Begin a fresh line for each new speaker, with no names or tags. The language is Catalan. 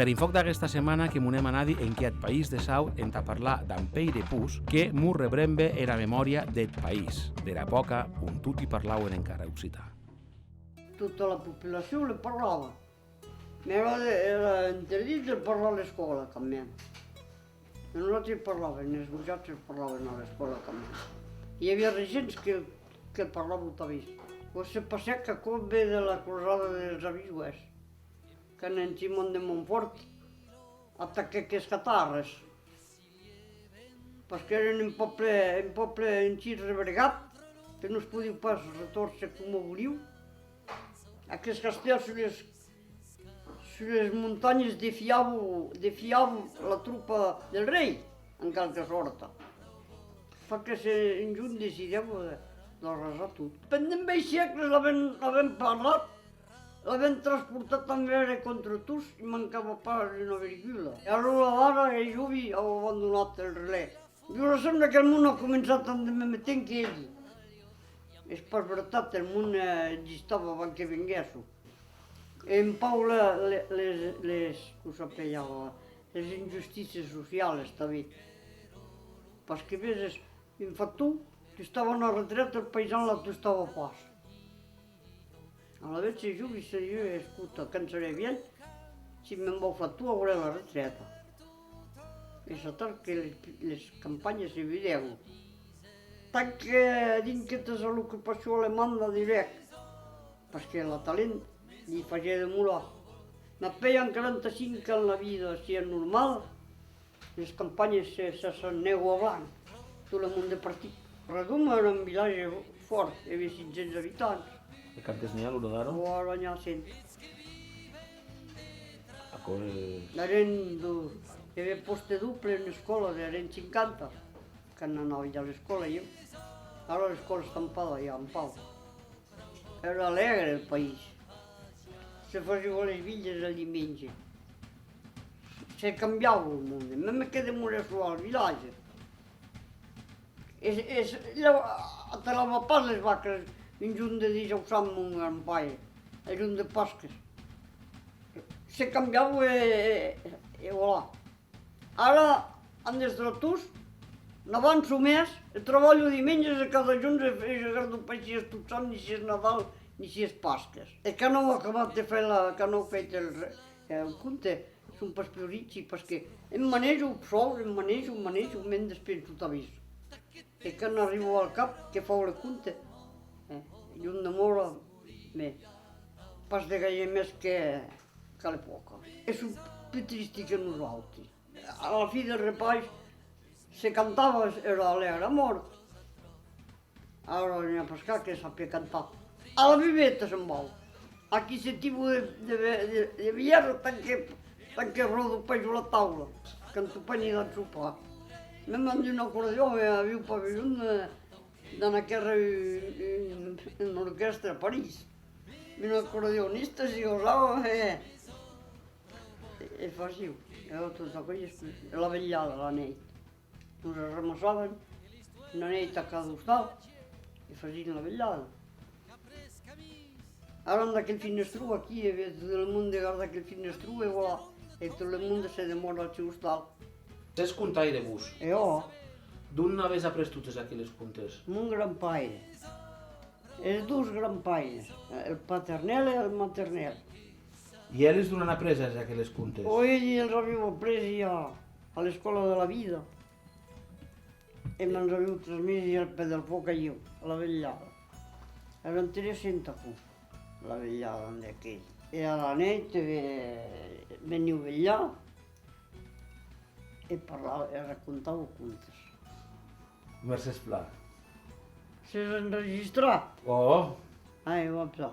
Interinfoc d'aquesta setmana que m'unem a anar en aquest país de Sau en a parlar d'en Peire Pus, que m'ho rebrembe era memòria del país, d'època on tutti parlaven encara occità.
Tota la població le parlava. Era interdit de parlar a l'escola, també. Nosaltres parlaven, els muchachos parlaven a l'escola, també. Hi havia regents que parlaven també. Vos se passava que com ve de la cruzada dels avisos, que en Simón de Montfort ataca aquests catarres. Perquè eren un poble enxit rebregat, que no es podia pas retorcer com ho voliu. Aquests castells sur les muntanyes defiaven la trupa del rei, en qualque sorta. Perquè en junt decideu d'arrasar tot. Pendent veig segles l'havem parlat, l'havem transportat també contra tous i mancava pas una virgula. I ara el Juvi ha abandonat el relé. Jo sembla que el món ha començat amb el mateix temps que ell. És per veritat, el món existava abans que vingués. En Pau les injustícies socials també. Perquè ves, infatti, tu estava en la retreta, el paisà la tu estava pas. A la vez se Juvi se diu, escuta, cansaré bien, si me'n vau fer tu, hauré la retreta. És a tal que les campanyes se vedeuen. Tant que dintre de l'ocupació alemanya direct, perquè la talent li feia de molar. Me feien 45 en la vida, si és normal, les campanyes se nego a blanc, tot el món de partit. Redum era un vilatge fort, hi havia 500 habitants.
E cantes n'hi ha, l'Urodaro?
Ara n'hi ha 100.
Eren
hi havia poste duple en l'escola, eren 50, que anava a l'escola jo. Ara l'escola està tampada ja, en Pau. Era alegre el país. Se facevo les villes el diumenge. Se canviava el món, me quedé morir al vilatge. Atalava pas les vaques en junt de dijous amb un gran paio, en junt de Pasques. Se canviava i voilà. Ara, en els tratus, n'avanço més, treballo diumenges a cada junts i regardo pas si és Totsam, ni si és Nadal, ni si és Pasques. I que no ho he acabat de fer, que no he fet el conte, són pas prioritzi, perquè em manejo sol, me'n despenso també. I que no arribo al cap, que fa el conte. I un demora, pas de gaire més que l'època. És un peu trist que nosaltres. A la fi del repaix se cantava, era alegre a mort. Ara n'hi ha pescar que sàpia cantar. A la viveta se'n va. Aquí se tipo de vierra tant que rodo peix a la taula, que en t'openi de sopar. Me'n van dir un acordió, havia un pavelló d'aquella una orquestra a París. Un acordionista si gosava i fàcil. Tot aquell la vetllada, la nit. Ens remassaven una nit a cada hostal i feien la vetllada. Ara en aquell finestrú aquí, hi havia tot el món de guardar aquell finestrú i voilà. I tot el món se demora al seu hostal.
Saps contaire vos?
Jo,
D'on n'haves après totes aquelles contes?
un gran paire. Els dos gran paires, el paternel i el maternel.
I elles d'on han après aquelles contes?
Ell els havíeu après ja a l'escola de la vida. I me'ns havíeu transmès al peu del foc a jo, a la vetllada. Eren 300 la vetllada d'aquell. I a la nit veniu a vetllar i raccontàveu contes.
Mercès Pla.
S'és enregistrat?
Oh!
Ai, va pla.